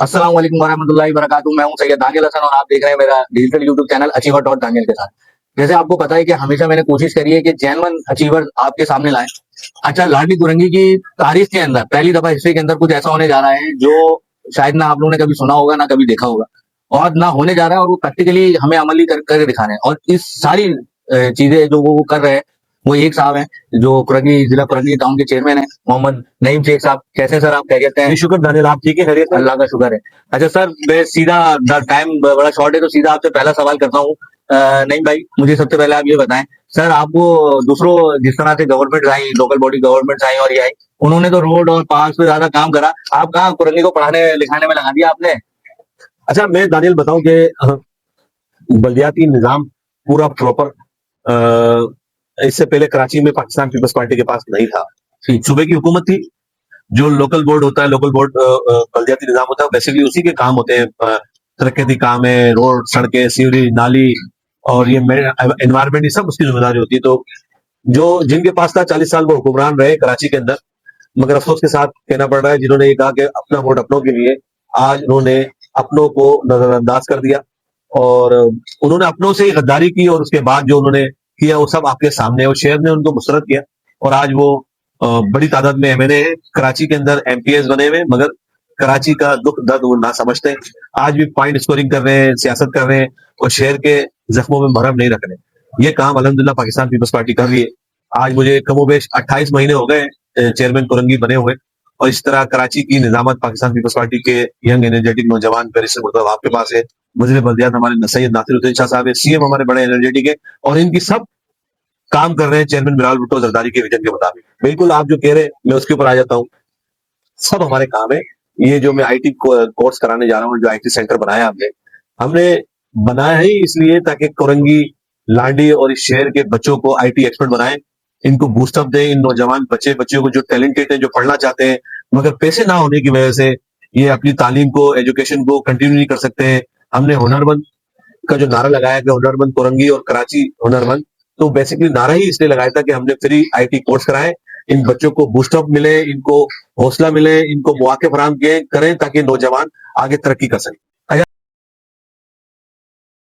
अस्सलाम वालेकुम वरहमतुल्लाहि वबरकातुहू। मैं हूं सैयद दानियल हसन और आप देख रहे हैं मेरा digital YouTube channel achiever dot Daniel के साथ। जैसे आपको पता है कि हमेशा मैंने कोशिश करी है कि जेन्युइन अचीवर आपके सामने लाएं। अच्छा, लाडली कुरंगी की तारीख के अंदर पहली दफा हिस्ट्री के अंदर कुछ ऐसा होने जा रहा है जो शायद ना आप लोगों ने कभी सुना होगा, ना कभी देखा होगा और ना होने जा रहा है, और वो प्रैक्टिकली हमें अमली करके दिखा रहे हैं। और इस सारी चीजें जो वो कर रहे हैं, वो एक साहब हैं जो कुरंगी जिला कुरंगी टाउन के चेयरमैन है, मोहम्मद नईम शेख साहब। कैसे हैं सर, आप क्या कहते हैं? शुक्र दानियल, आप ठीक है? खैरियत है? अल्लाह का शुक्र है। अच्छा सर, मैं सीधा, टाइम बड़ा शॉर्ट है तो सीधा आपसे पहला सवाल करता हूँ। नईम भाई, मुझे सबसे पहले आप ये बताएं सर, आपको दूसरों जिस तरह से गवर्नमेंट आई, लोकल बॉडी गवर्नमेंट आई और ये आई, उन्होंने तो रोड और पार्क पे ज्यादा काम करा, आप कहाँ कुरंगी को पढ़ाने लिखाने में लगा दिया आपने? अच्छा, मैं दानियल बताऊं कि बल्दियाती निजाम पूरा प्रॉपर इससे पहले कराची में पाकिस्तान पीपल्स पार्टी के पास नहीं था। सूबे की हुकूमत थी। जो लोकल बोर्ड होता है, लोकल बोर्ड बल्दियाती निजाम होता है, बेसिकली उसी के काम होते हैं। तरक्याती काम है, रोड, सड़कें, सीवरेज, नाली और ये एनवायरमेंट, ये सब उसकी जिम्मेदारी होती है। तो जो जिनके पास था 40 साल वो हुक्मरान रहे कराची के अंदर, मगर अफसोस के साथ कहना पड़ रहा है जिन्होंने ये कहा कि अपना वोट अपनों के लिए, आज उन्होंने अपनों को नजरअंदाज कर दिया और उन्होंने अपनों से ही गद्दारी की और उसके बाद जो उन्होंने किया वो सब आपके सामने है। और शहर ने उनको मुस्तरद किया और आज वो बड़ी तादाद में एमएनए है कराची के अंदर, एमपीएस बने हुए, मगर कराची का दुख दर्द वो ना समझते हैं। आज भी पॉइंट स्कोरिंग कर रहे हैं, सियासत कर रहे हैं और शहर के जख्मों में मरहम नहीं रख रहे। ये काम अल्हम्दुलिल्लाह पाकिस्तान पीपल्स पार्टी कर रही है। आज मुझे कमोबेश 28 महीने हो गए चेयरमैन कुरंगी बने हुए, और इस तरह कराची की निजामत पाकिस्तान पीपल्स पार्टी के यंग एनर्जेटिक नौजवान बैरिस्टर मुर्तज़ा आपके पास है, वज़ीर बल्दियात हमारे सैयद नासिरुद्दीन शाह साहब है, सीएम हमारे बड़े एनर्जेटिक है और इनकी सब काम कर रहे हैं चेयरमैन बिलावल भुट्टो जरदारी के विजन के मुताबिक। बिल्कुल आप जो कह रहे हैं मैं उसके ऊपर आ जाता हूँ। सब हमारे काम है। ये जो मैं आईटी कोर्स कराने जा रहा हूँ, जो आईटी सेंटर बनाया हमने हमने बनाया ही इसलिए ताकि कुरंगी, लांडी और इस शहर के बच्चों को आईटी एक्सपर्ट बनाएं, इनको बूस्टअप दें। इन नौजवान बच्चों को जो टैलेंटेड है, जो पढ़ना चाहते हैं, मगर पैसे ना होने की वजह से ये अपनी तालीम को, एजुकेशन को कंटिन्यू नहीं कर सकते हैं। हमने हुनरमंद का जो नारा लगाया कि हुनरमंद कुरंगी और कराची हुनरमंद, तो बेसिकली नारा ही इसलिए लगाया था कि हमने फ्री आईटी कोर्स कराए, इन बच्चों को बूस्टअप मिले, इनको हौसला मिले, इनको मौके फराहम किए करें ताकि नौजवान आगे तरक्की कर सकें।